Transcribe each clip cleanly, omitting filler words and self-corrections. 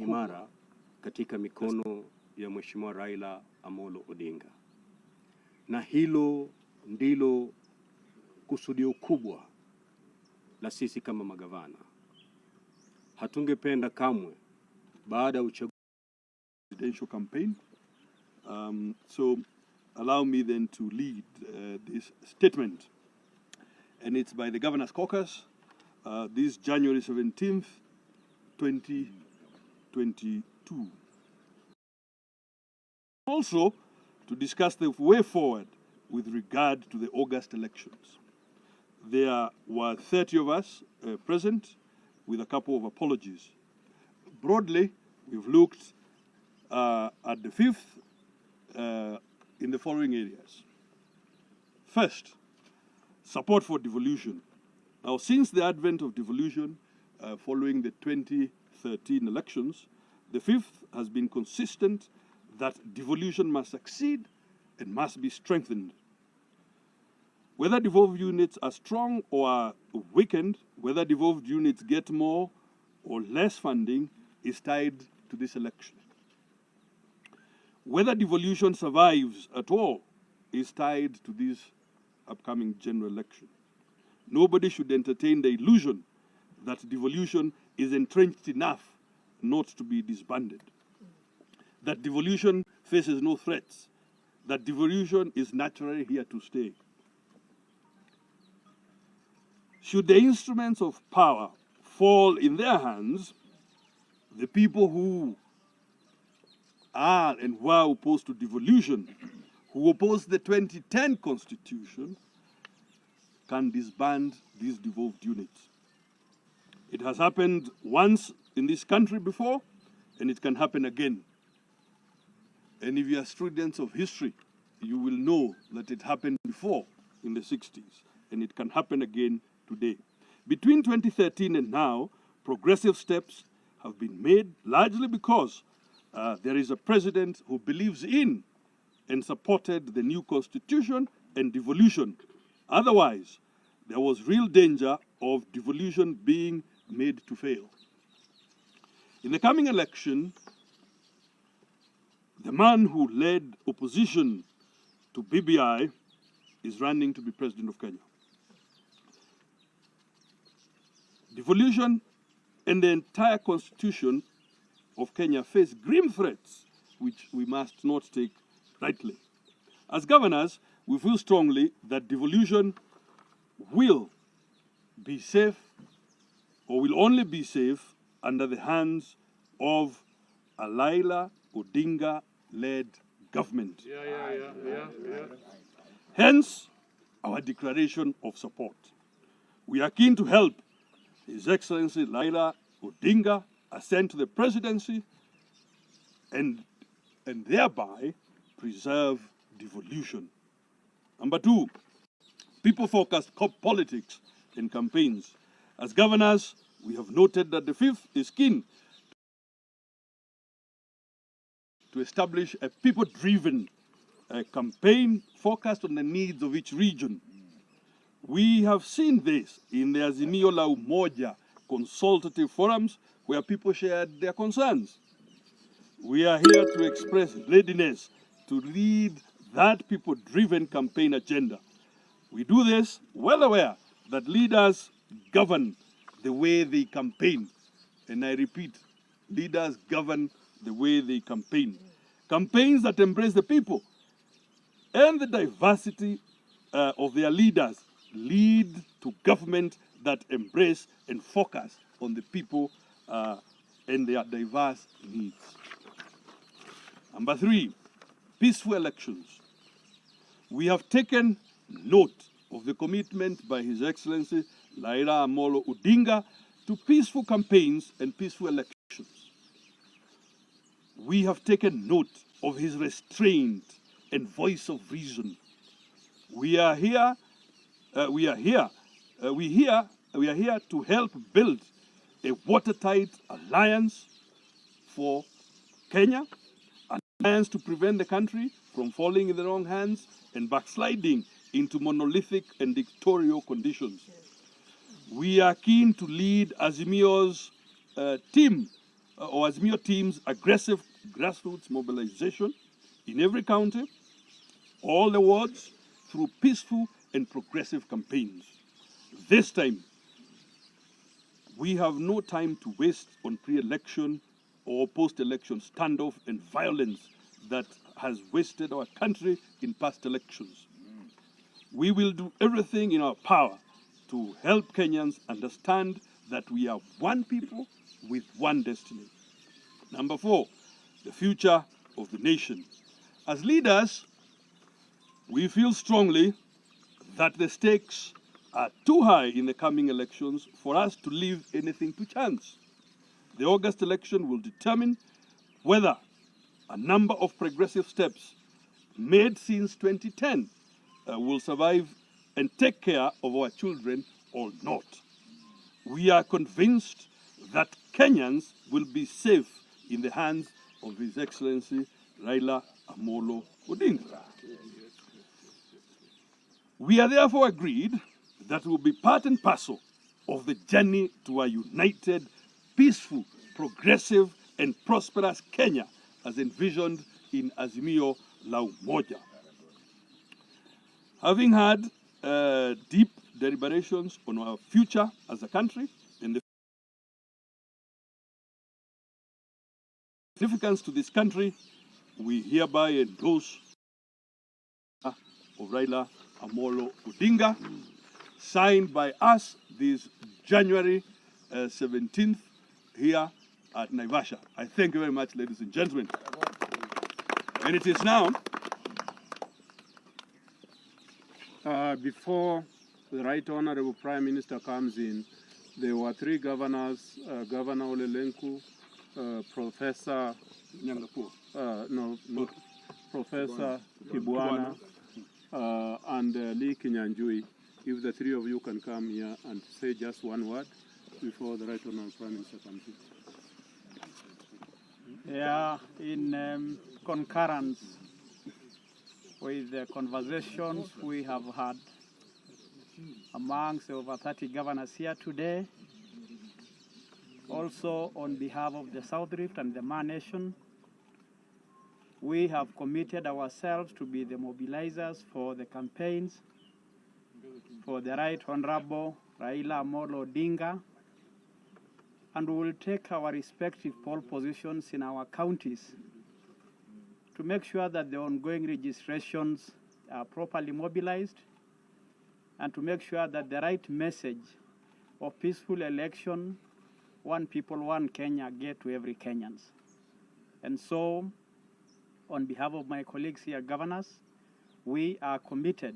imara katika mikono ya Mheshimiwa Raila Amolo Odinga. Na hilo ndilo kusudio kubwa la sisi kama magavana. Hatungependa kamwe baada ya uchaguzi presidential campaign. So allow me then to lead this statement. And it's by the Governor's Caucus, this January 17th, 2022. Also, to discuss the way forward with regard to the August elections. There were 30 of us present, with a couple of apologies. Broadly, we've looked at the fifth in the following areas. First, support for devolution. Now, since the advent of devolution following the 2013 elections, the fifth has been consistent that devolution must succeed and must be strengthened. Whether devolved units are strong or are weakened, whether devolved units get more or less funding is tied to this election. Whether devolution survives at all is tied to this upcoming general election. Nobody should entertain the illusion that devolution is entrenched enough not to be disbanded. That devolution faces no threats. That devolution is naturally here to stay. Should the instruments of power fall in their hands, the people who are and were opposed to devolution, who opposed the 2010 Constitution, can disband these devolved units. It has happened once in this country before, and it can happen again. And if you are students of history, you will know that it happened before in the 60s, and it can happen again today. Between 2013 and now, progressive steps have been made, largely because there is a president who believes in and supported the new constitution and devolution. Otherwise, there was real danger of devolution being made to fail. In the coming election, the man who led opposition to BBI is running to be president of Kenya. Devolution and the entire constitution of Kenya face grim threats, which we must not take lightly. As governors, we feel strongly that devolution will be safe, or will only be safe, under the hands of a Raila Odinga-led government. Hence, our declaration of support. We are keen to help His Excellency Raila Odinga ascend to the presidency and thereby preserve devolution. Number two, people-focused politics and campaigns. As governors, we have noted that the fifth is keen to establish a people-driven campaign focused on the needs of each region. We have seen this in the Azimio la Umoja consultative forums where people shared their concerns. We are here to express readiness to lead that people-driven campaign agenda. We do this well aware that leaders govern the way they campaign. And I repeat, leaders govern the way they campaign. Campaigns that embrace the people and the diversity of their leaders lead to government that embrace and focus on the people and their diverse needs. Number three, peaceful elections. We have taken note of the commitment by His Excellency Raila Amolo Odinga to peaceful campaigns and peaceful elections. We have taken note of his restraint and voice of reason. We are here to help build a watertight alliance for Kenya, an alliance to prevent the country from falling in the wrong hands and backsliding into monolithic and dictatorial conditions. We are keen to lead Azimio's team or Azimio team's aggressive grassroots mobilization in every county, all the wards, through peaceful and progressive campaigns. This time, we have no time to waste on pre-election or post-election standoff and violence that has wasted our country in past elections. We will do everything in our power to help Kenyans understand that we are one people with one destiny. Number 4, the future of the nation. As leaders, we feel strongly that the stakes are too high in the coming elections for us to leave anything to chance. The August election will determine whether a number of progressive steps made since 2010 will survive and take care of our children or not. We are convinced that Kenyans will be safe in the hands of His Excellency Raila Amolo Odinga. We are therefore agreed that will be part and parcel of the journey to a united, peaceful, progressive, and prosperous Kenya as envisioned in Azimio la Umoja. Having had deep deliberations on our future as a country and the significance to this country, we hereby endorse of Raila Amolo Odinga, signed by us this January 17th here at Naivasha. I thank you very much, ladies and gentlemen. And it is now. Before the Right Honorable Prime Minister comes in, there were 3 governors, Governor Ole Lenku, Professor Professor Kibwana, and Lee Kinyanjui. If the 3 of you can come here and say just one word before the Right Honorable Prime Minister comes in. Yeah, in concurrence with the conversations we have had amongst the over 30 governors here today, also on behalf of the South Rift and the Maa Nation, we have committed ourselves to be the mobilizers for the campaigns for the Right Honorable Raila Amolo Odinga, and we will take our respective poll positions in our counties to make sure that the ongoing registrations are properly mobilized and to make sure that the right message of peaceful election, one people, one Kenya, get to every Kenyan. And so, on behalf of my colleagues here, governors, we are committed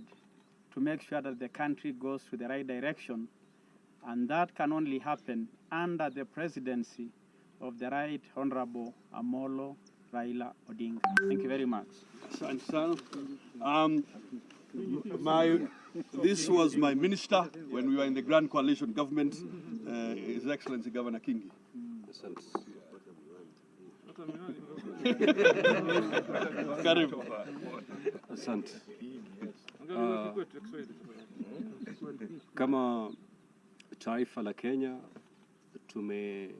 to make sure that the country goes to the right direction, and that can only happen under the presidency of the Right Honorable Amolo Raila Odinga. Thank you very much. This was my minister when we were in the Grand Coalition government, His Excellency Governor Kingi. Karibu. Asante. Kama taifa la Kenya tumesonga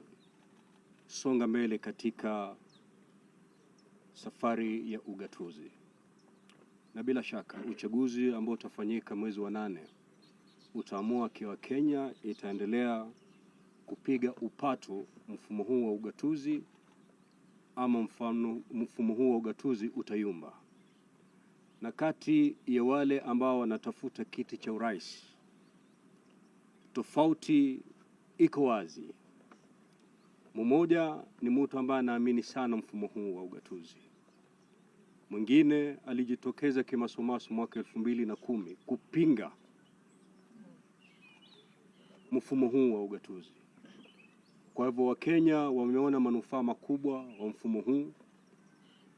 mbele katika safari ya ugatuzi, na bila shaka uchaguzi ambao utafanyika mwezi wa 8 utaamua kiwa Kenya itaendelea kupiga upato mfumo huu wa ugatuzi ama mfumo huu wa ugatuzi utayumba. Na kati ya wale ambao wanatafuta kiti cha urais, tofauti iko wazi. Mmoja ni mtu ambaye anaamini sana mfumo huu wa ugatuzi. Mwingine alijitokeza kimasomaso mwaka 2010 kupinga mfumo huu wa ugatuzi. Kwa hivyo Wakenya wameona manufaa makubwa wa mfumo huu,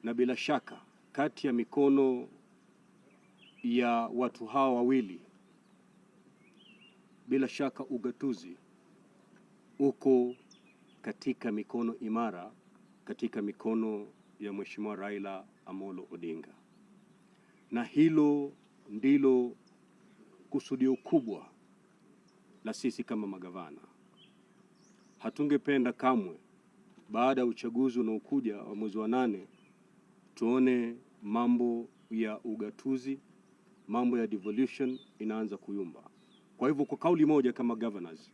na bila shaka kati ya mikono ya watu hawa wawili, bila shaka ugatuzi uko katika mikono imara, katika mikono ya Mheshimiwa Raila Amolo Odinga. Na hilo ndilo kusudio kubwa la sisi kama magavana. Hatungependa kamwe baada ya uchaguzi unaokuja wa mwezi wa 8 tuone mambo ya ugatuzi, mambo ya devolution inaanza kuyumba. Kwa hivyo kwa kauli moja kama governors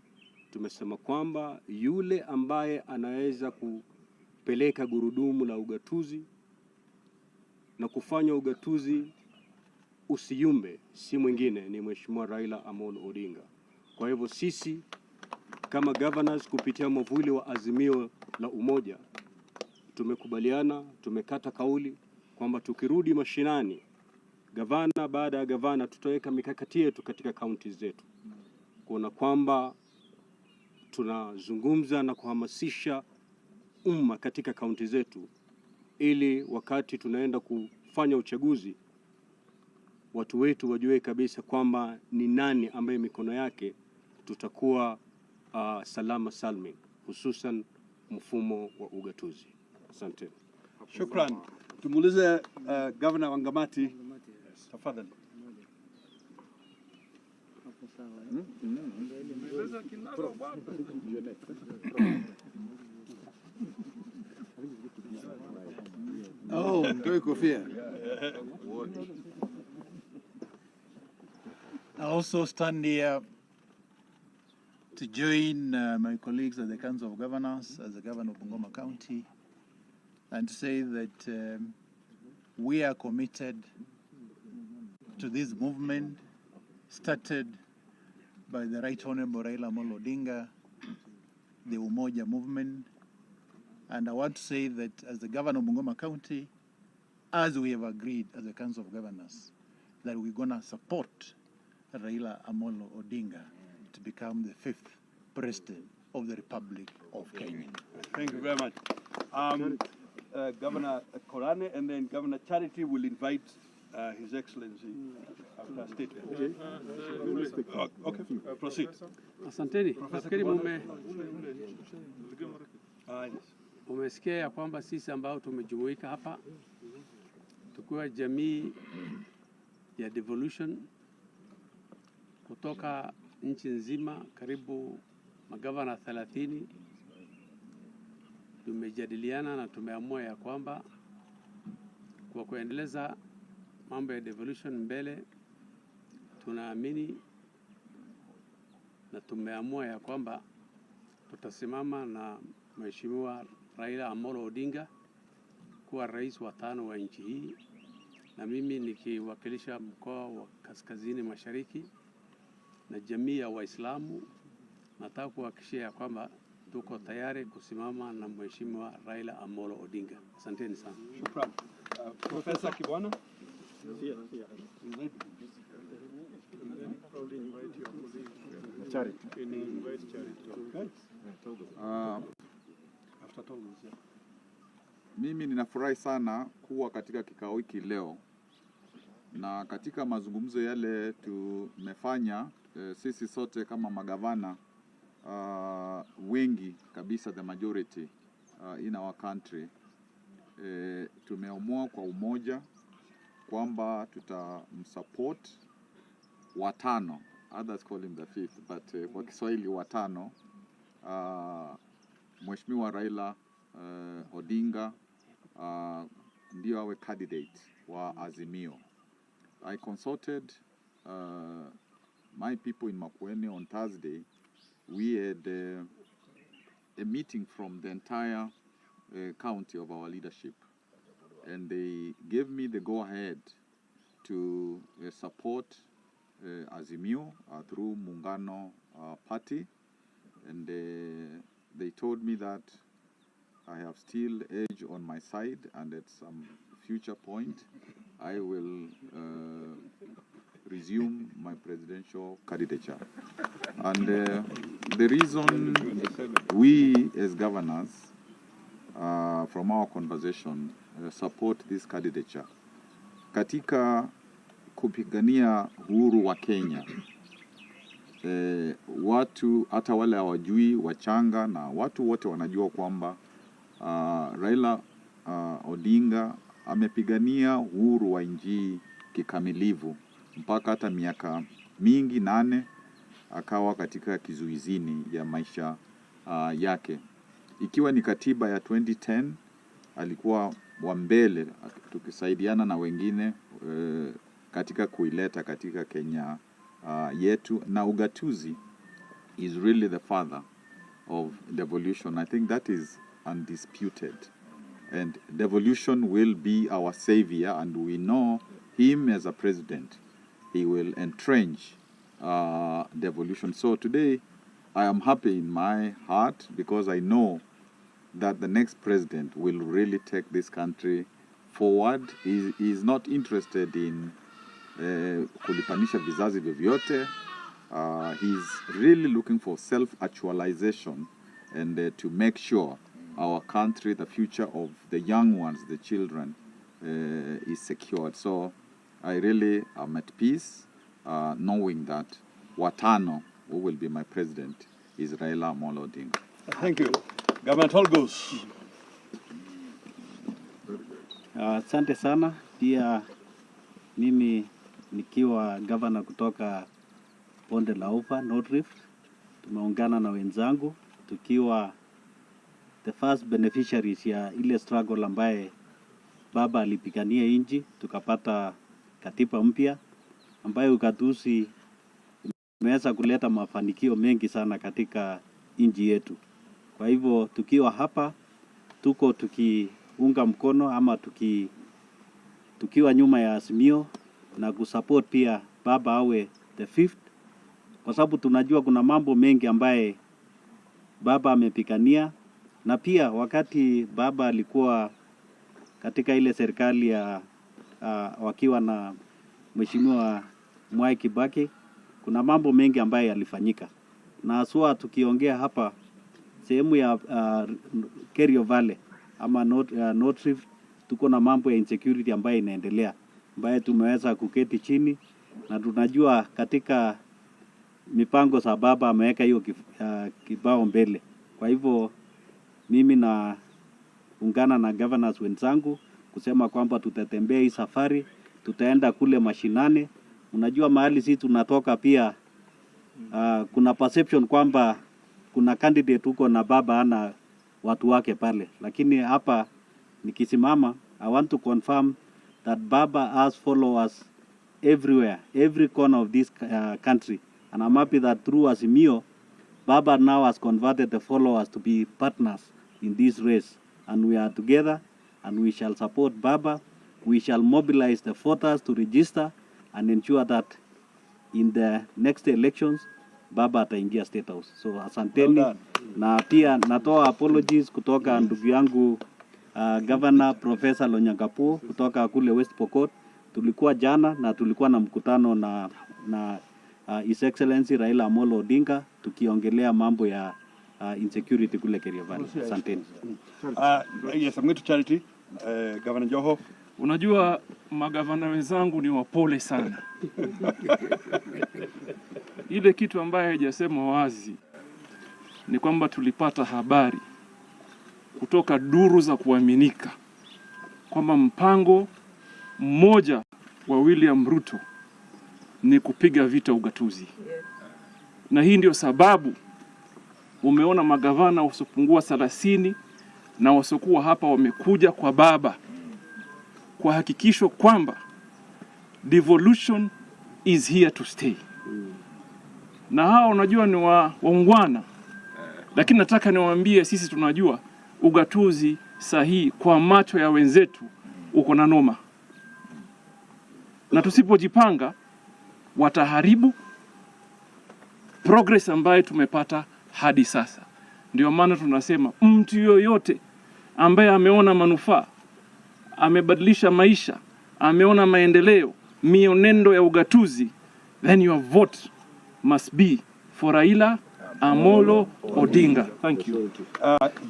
tumesema kwamba yule ambaye anaweza kupeleka gurudumu la ugatuzi na kufanya ugatuzi usiyumbe si mwingine ni Mheshimiwa Raila Amolo Odinga. Kwa hivyo sisi kama governors kupitia mwavuli wa Azimio la Umoja tumekubaliana, tumekata kauli kwamba tukirudi mashinani, gavana baada ya gavana, tutaweka mikakati yetu katika kaunti zetu kuona kwamba tunazungumza na kuhamasisha umma katika kaunti zetu, ili wakati tunaenda kufanya uchaguzi watu wetu wajue kabisa kwamba ni nani ambaye mikono yake tutakuwa salama salmin, hususan mfumo wa ugatuzi. Asante. Shukran. Tumuulize Governor Wangamati, tafadhali. Oh, ndio kofia. I also stand here to join my colleagues at the Council of Governors, as the Governor of Bungoma County, and to say that we are committed to this movement started by the Right Honorable Raila Amolo Odinga, the Umoja movement. And I want to say that as the Governor of Bungoma County, as we have agreed as the Council of Governors, that we're going to support Raila Amolo Odinga to become the 5th President of the Republic of Kenya. Thank you very much. Governor Korane, and then Governor Charity will invite His Excellency after statement. Okay, proceed. Asanteni. Nafikiri umesikia ya kwamba sisi ambao tumejumuika hapa tukiwa jamii ya devolution kutoka nchi nzima, karibu magavana 30, tumejadiliana na tumeamua ya kwamba kwa kuendeleza mambo ya devolution mbele, tunaamini na tumeamua ya kwamba tutasimama na Mheshimiwa Raila Amolo Odinga kuwa rais wa 5 wa nchi hii, na mimi nikiwakilisha mkoa wa Kaskazini Mashariki na jamii ya Waislamu, nataka kuhakikishia ya kwamba tuko tayari kusimama na Mheshimiwa Raila Amolo Odinga. Asanteni sana. Shukran. Professor Kibwana. Charity. Mimi ninafurahi sana kuwa katika kikao hiki leo, na katika mazungumzo yale tumefanya sisi sote kama magavana wengi kabisa, the majority in our country, tumeamua kwa umoja kwamba tutamsupport watano, others call him the 5th, but kwa Kiswahili watano, Mheshimiwa Raila Odinga ndio awe candidate wa Azimio. I consulted my people in Makueni on Thursday. We had a meeting from the entire county of our leadership, and they gave me the go-ahead to support Azimio through Muungano Party, and they told me that I have still edge on my side, and at some future point I will resume my presidential candidature. And the reason we as governors from our conversation support this candidature katika kupigania uhuru wa Kenya, watu hata wale hawajui, wachanga na watu wote wanajua kwamba Raila Odinga amepigania uhuru wa nchi kikamilivu mpaka hata miaka mingi 8 akawa katika kizuizini ya maisha yake. ikiwa ni katiba ya 2010 alikuwa wa mbele tukisaidiana na wengine katika kuileta katika Kenya yetu, na ugatuzi is really the father of devolution. I think that is undisputed, and devolution will be our savior, and we know him as a president. He will entrench devolution. So today I am happy in my heart because I know that the next president will really take this country forward. He is not interested in kulipanisha vizazi vyovyote. He's really looking for self-actualization and to make sure our country, the future of the young ones, the children, is secured. So I really am at peace knowing that Watano, who will be my president, is Raila Amolo Odinga. Thank you. Governor Tolgos. Asante sana. Pia mimi nikiwa governor kutoka Bonde la Ufa, North Rift, tumeungana na wenzangu tukiwa the first beneficiaries ya ile struggle ambaye baba alipigania nchi, tukapata katiba mpya ambayo ugatuzi imeweza kuleta mafanikio mengi sana katika nchi yetu. Kwa hivyo tukiwa hapa tuko tukiunga mkono ama tukiwa nyuma ya Azimio na kusupport pia baba awe the fifth, kwa sababu tunajua kuna mambo mengi ambaye baba amepigania, na pia wakati baba alikuwa katika ile serikali ya wakiwa na Mheshimiwa Mwai Kibaki, kuna mambo mengi ambaye yalifanyika, na haswa tukiongea hapa sehemu ya Kerio Valley ama North Rift, tuko na mambo ya insecurity ambaye inaendelea, ambaye tumeweza kuketi chini na tunajua katika mipango za baba ameweka hiyo kibao mbele. Kwa hivyo mimi na ungana na governors wenzangu kusema kwamba tutatembea hii safari, tutaenda kule mashinani. Unajua mahali sisi tunatoka pia kuna perception kwamba kuna candidate huko na baba ana watu wake pale, lakini hapa nikisimama I want to confirm that baba has followers everywhere, every corner of this country, and I'm happy that through Azimio baba now has converted the followers to be partners in this race, and we are together and we shall support baba. We shall mobilize the voters to register and ensure that in the next elections baba ataingia State House. So asanteni. Well, na pia natoa apologies kutoka ndugu yangu Governor Professor Lonyangapuo kutoka kule West Pokot. Tulikuwa jana na tulikuwa na mkutano na His Excellency Raila Amolo Odinga tukiongelea mambo ya insecurity kule Kerio Valley. Asanteni. Yes, I'm going to Charity. Governor Joho. Unajua magavana wenzangu ni wapole sana. Ile kitu ambaye hajasema wazi ni kwamba tulipata habari kutoka duru za kuaminika kwamba mpango mmoja wa William Ruto ni kupiga vita ugatuzi. Na hii ndio sababu umeona magavana wasopungua 30 na wasokuwa hapa wamekuja kwa baba kwa hakikisho kwamba devolution is here to stay. Na hao unajua ni waungwana, lakini nataka niwaambie sisi tunajua ugatuzi sahihi kwa macho ya wenzetu uko na noma, na tusipojipanga wataharibu progress ambayo tumepata hadi sasa. Ndio maana tunasema mtu yoyote ambaye ameona manufaa, amebadilisha maisha, ameona maendeleo, mionendo ya ugatuzi, then your vote must be for Raila Amolo Odinga. Thank you.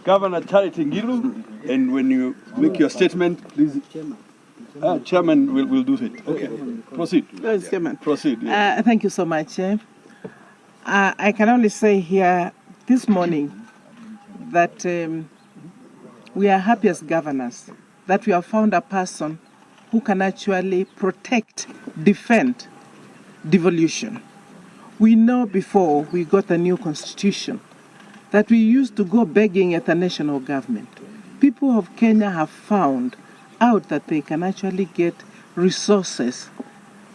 Governor Charity Ngilu, and when you make your statement, please. Chairman will do it. Okay. Proceed. Yes, Chairman. Proceed. Yeah. Thank you so much. I can only say here this morning that we are happy as governors that we have found a person who can actually protect, defend devolution. We know before we got a new constitution that we used to go begging at the national government. People of Kenya have found out that they can actually get resources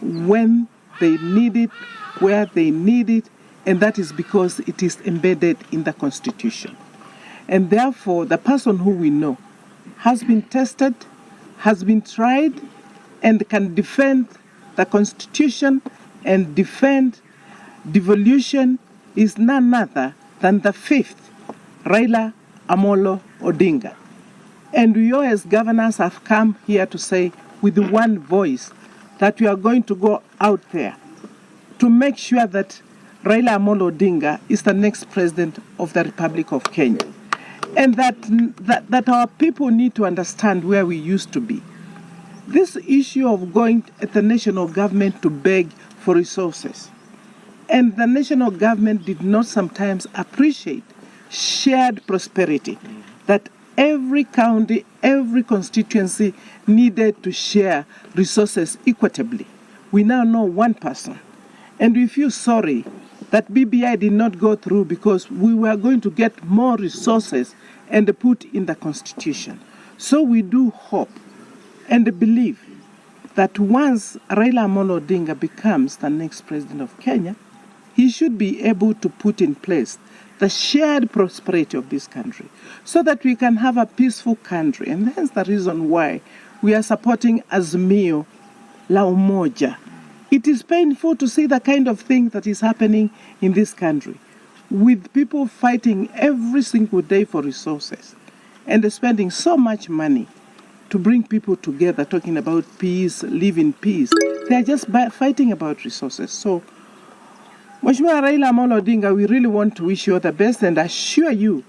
when they need it, where they need it, and that is because it is embedded in the Constitution. And therefore, the person who we know has been tested, has been tried, and can defend the Constitution and defend devolution is none other than the fifth, Raila Amolo Odinga. And we all as governors have come here to say with one voice that we are going to go out there to make sure that Raila Amolo Odinga is the next president of the Republic of Kenya. And that our people need to understand where we used to be. This issue of going at the national government to beg for resources, and the national government did not sometimes appreciate shared prosperity, that every county, every constituency needed to share resources equitably. We now know one person, and we feel sorry that BBI did not go through because we were going to get more resources and put in the Constitution. So we do hope and believe that once Raila Amolo Odinga becomes the next president of Kenya, he should be able to put in place the shared prosperity of this country so that we can have a peaceful country. And that's the reason why we are supporting Azimio la Umoja. It is painful to see the kind of thing that is happening in this country, with people fighting every single day for resources and spending so much money to bring people together, talking about peace, live in peace. They are just fighting about resources. So, Mheshimiwa Raila Amolo Odinga, we really want to wish you all the best and assure you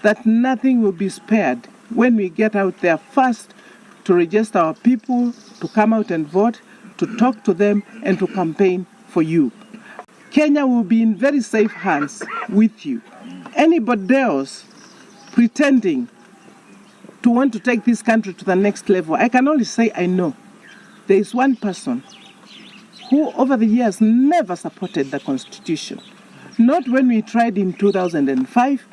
that nothing will be spared when we get out there first to register our people, to come out and vote, to talk to them, and to campaign for you. Kenya will be in very safe hands with you. Anybody else pretending to want to take this country to the next level, I can only say I know. There is one person who over the years never supported the Constitution. Not when we tried in 2005,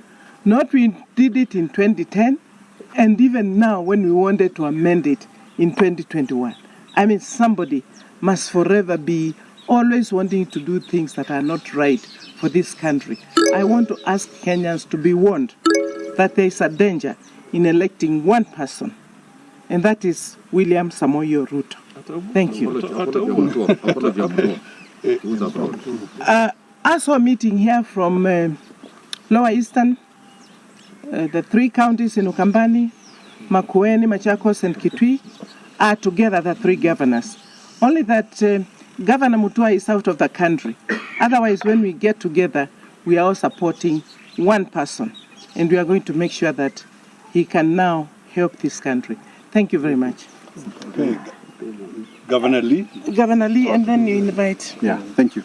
not when we did it in 2010, and even now when we wanted to amend it in 2021. I mean, somebody must forever be always wanting to do things that are not right for this country. I want to ask Kenyans to be warned that there is a danger in electing one person, and that is William Samoei Ruto. Thank you. As we're meeting here from Lower Eastern, the three counties in Ukambani, Makueni, Machakos, and Kitui are together, the three governors. Only that Governor Mutua is out of the country. Otherwise, when we get together, we are all supporting one person, and we are going to make sure that he can now help this country. Thank you very much. Okay. Governor Lee? Governor Lee, and then you invite. Yeah, thank you.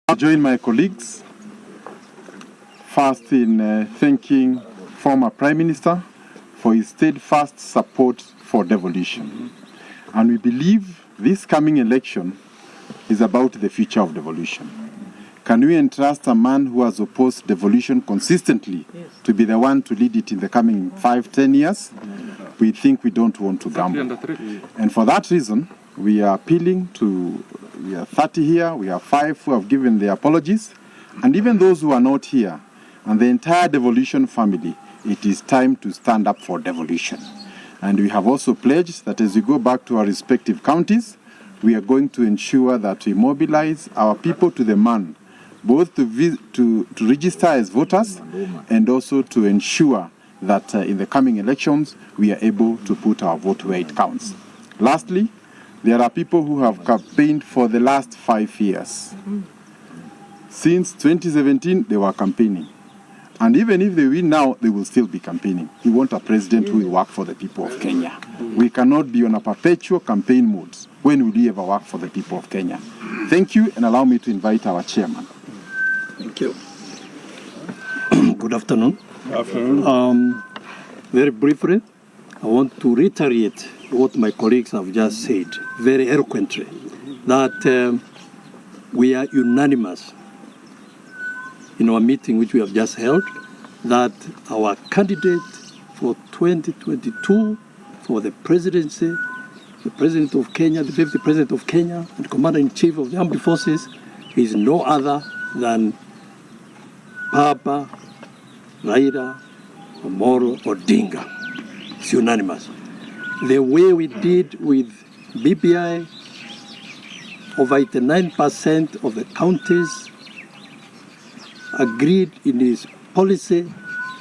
I'll join my colleagues first in thanking former Prime Minister for his steadfast support for devolution. And we believe this coming election is about the future of devolution. Can we entrust a man who has opposed devolution consistently to be the one to lead it in the coming 5-10 years? We think we don't want to gamble. And for that reason, we are appealing to, we are 30 here, we have 5 who have given their apologies, and even those who are not here, and the entire devolution family, it is time to stand up for devolution. And we have also pledged that as we go back to our respective counties, we are going to ensure that we mobilize our people to the man, both to register as voters and also to ensure that in the coming elections, we are able to put our vote where it counts. Lastly, there are people who have campaigned for the last 5 years. Since 2017, they were campaigning. And even if they win now, they will still be campaigning. We want a president who will work for the people of Kenya. We cannot be on a perpetual campaign mode. When will we ever work for the people of Kenya? Thank you, and allow me to invite our chairman. Thank you. Good afternoon. Good afternoon. Very briefly, I want to reiterate what my colleagues have just said very eloquently, that we are unanimous in our meeting which we have just held that our candidate for 2022 for the presidency, the President of Kenya, the Deputy President of Kenya, and Commander-in-Chief of the Armed Forces is no other than Papa Raila Omolo Odinga. It's unanimous. The way we did with BBI, over 89% of the counties agreed in his policy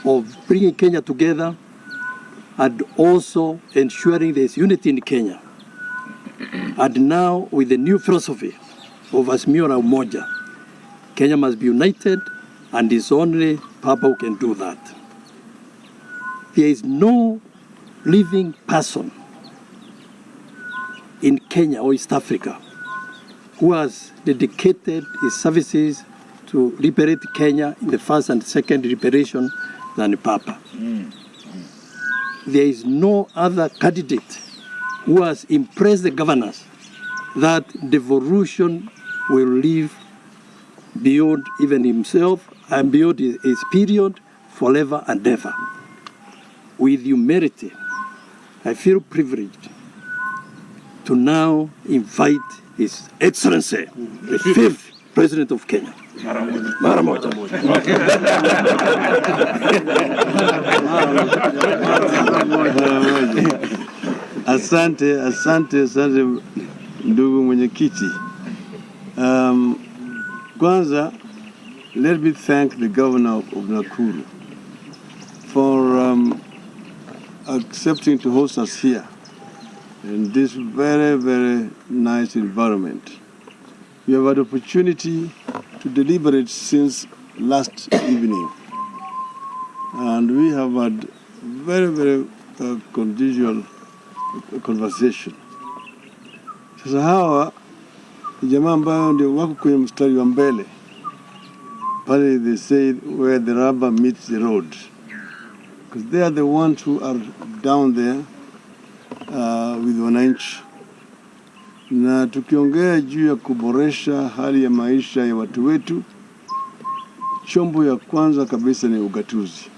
of bringing Kenya together and also ensuring there is unity in Kenya. And now with the new philosophy of Azimio la Umoja, Kenya must be united, and it's only Papa who can do that. There is no living person in Kenya or East Africa who has dedicated his services to liberate Kenya in the first and second liberation than Papa. There is no other candidate who has impressed the governors that devolution will live beyond even himself and beyond his period forever and ever. With humility, I feel privileged to now invite His Excellency, the 5th President of Kenya. Mara moja. Asante ndugu mwenyekiti. Kwanza, let me thank the governor of Nakuru for accepting to host us here in this very, very nice environment. We have had opportunity to deliberate since last evening, and we have had very, very conditional conversation. Sasa hawa ni jamaa ambao ndio wako kwenye mstari wa mbele pale, they say where the rubber meets the road, because they are the ones who are down there with wananchi. Na tukiongea juu ya kuboresha hali ya maisha ya watu wetu, chombo ya kwanza kabisa ni ugatuzi.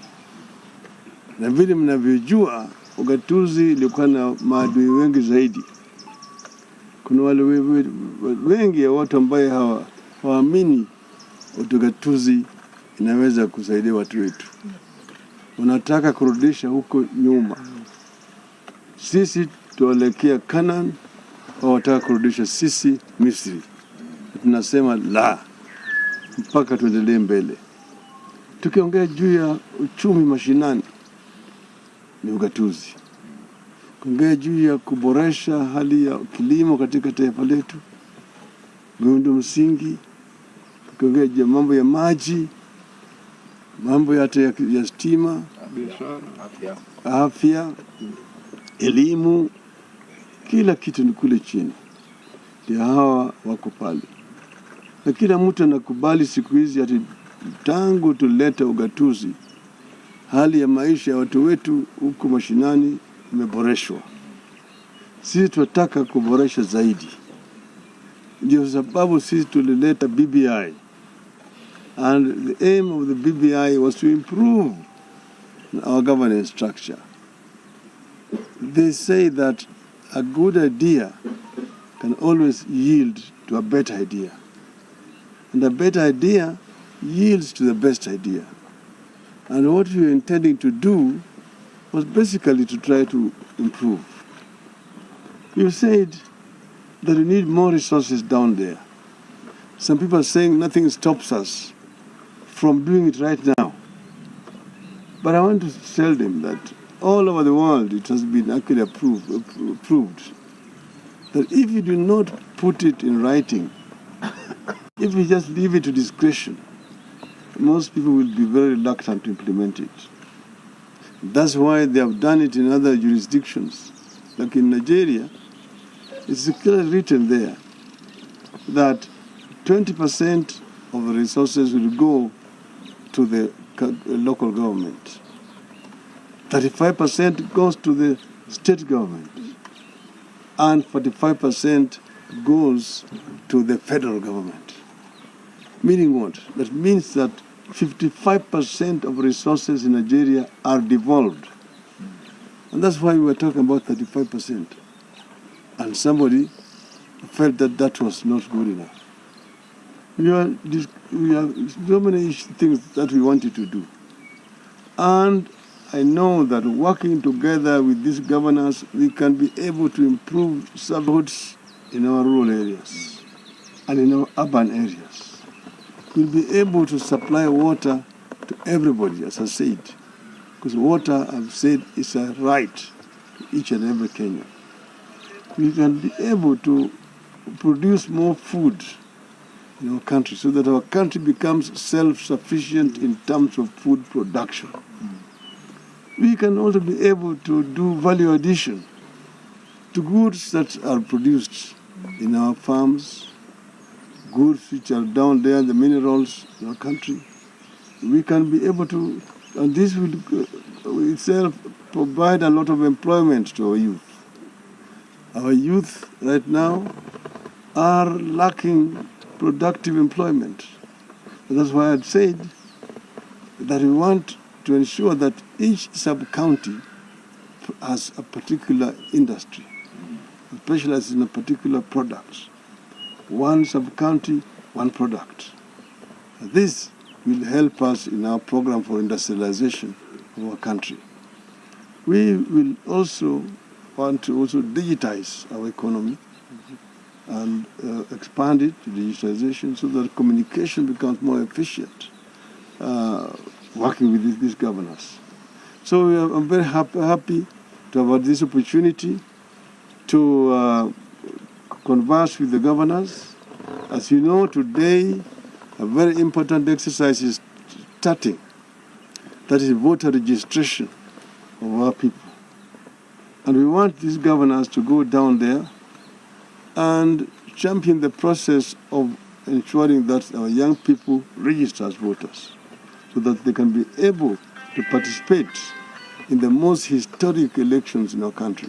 Na vile mnavyojua, ugatuzi ilikuwa na maadui wengi zaidi. Kuna wale wengi ya watu ambaye hawaamini ugatuzi inaweza kusaidia watu wetu. Wanataka kurudisha huko nyuma. Sisi tuelekea Canaan, au wataka kurudisha sisi Misri. Tunasema la, mpaka tuendelee mbele. Tukiongea juu ya uchumi mashinani ni ugatuzi. Kuongea juu ya kuboresha hali ya kilimo katika taifa letu, miundo msingi. Kuongea juu ya mambo ya maji, mambo ya stima, afya, elimu, kila kitu ni kule chini. Ndio hawa wako pale. Na kila mtu anakubali siku hizi ati tangu tuleta ugatuzi, hali ya maisha ya watu wetu huko mashinani imeboreshwa. Sisi tunataka kuboresha zaidi. Ndio sababu sisi tulileta BBI. And the aim of the BBI was to improve our governance structure. They say that a good idea can always yield to a better idea. And a better idea yields to the best idea. And what we were intending to do was basically to try to improve. You said that we need more resources down there. Some people are saying nothing stops us from doing it right now. But I want to tell them that all over the world it has been actually proved that if you do not put it in writing, if you just leave it to discretion, most people will be very reluctant to implement it. That's why they have done it in other jurisdictions. Like in Nigeria, it's clearly written there that 20% of the resources will go to the local government. 35% goes to the state government. And 45% goes to the federal government. Meaning what? That means that 55% of resources in Nigeria are devolved. And that's why we were talking about 35%. And somebody felt that that was not good enough. We have so many things that we wanted to do. And I know that working together with these governors, we can be able to improve services in our rural areas and in our urban areas. We'll be able to supply water to everybody, as I said, because water, I've said, is a right to each and every Kenyan. We can be able to produce more food in our country so that our country becomes self-sufficient in terms of food production. We can also be able to do value addition to goods that are produced in our farms, goods which are down there, the minerals in our country. We can be able to, and this will itself provide a lot of employment to our youth. Our youth right now are lacking productive employment. And that's why I'd said that we want to ensure that each sub-county has a particular industry, specializes in a particular product. One sub-county, one product. This will help us in our program for industrialization of our country. We will also want to digitize our economy and expand it to digitalization so that communication becomes more efficient, working with these governors. So I'm very happy to have had this opportunity to converse with the governors. As you know, today a very important exercise is starting. That is voter registration of our people. And we want these governors to go down there and champion the process of ensuring that our young people register as voters so that they can be able to participate in the most historic elections in our country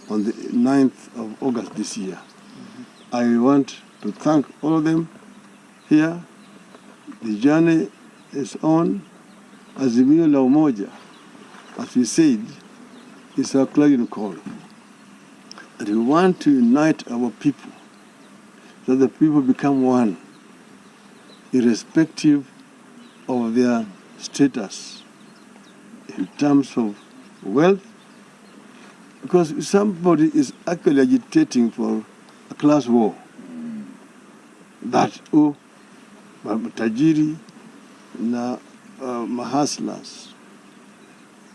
on the 9th of August this year. I want to thank all of them here. The journey is on. Azimio la Umoja, as we said, is our clarion call. And we want to unite our people so that the people become one, irrespective of their status in terms of wealth, because somebody is actually agitating for a class war. That, matajiri na mahaslas.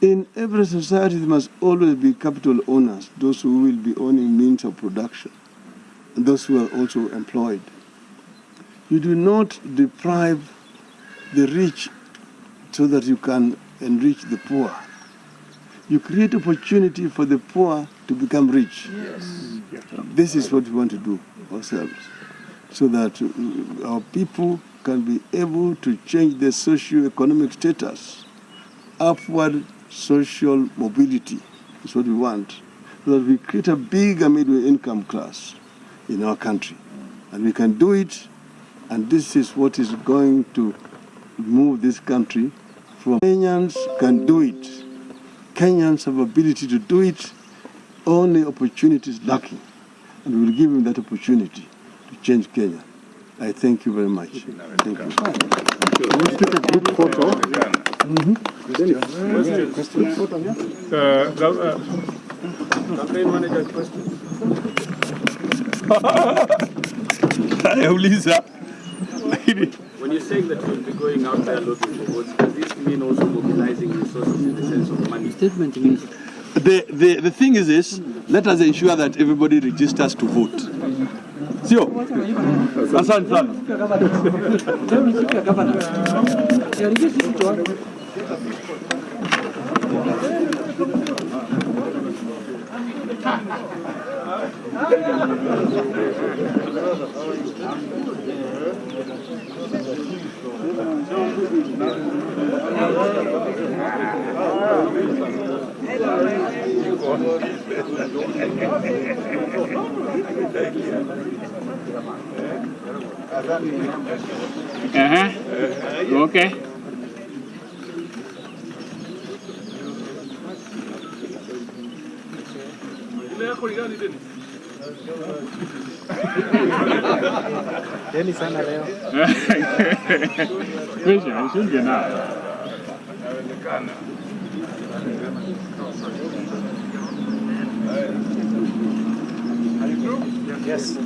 In every society, there must always be capital owners, those who will be owning means of production, and those who are also employed. You do not deprive the rich so that you can enrich the poor. You create opportunity for the poor to become rich. Yes. This is what we want to do ourselves, so that our people can be able to change their socio-economic status. Upward social mobility is what we want, so that we create a bigger middle income class in our country. And we can do it, and this is what is going to move this country from. Kenyans can do it. Kenyans have ability to do it, only opportunities lacking. And we will give them that opportunity to change Kenya. I thank you very much. Thank you. Let's take a group photo. Campaign manager question. When you're saying that you'll be going out there looking for votes, does this mean also mobilizing resources in the sense of money? Statement means The thing is this, let us ensure that everybody registers to vote. Sio? Asante sana. Okay. Deni sana leo. Kesha, usiunge nao. Yes.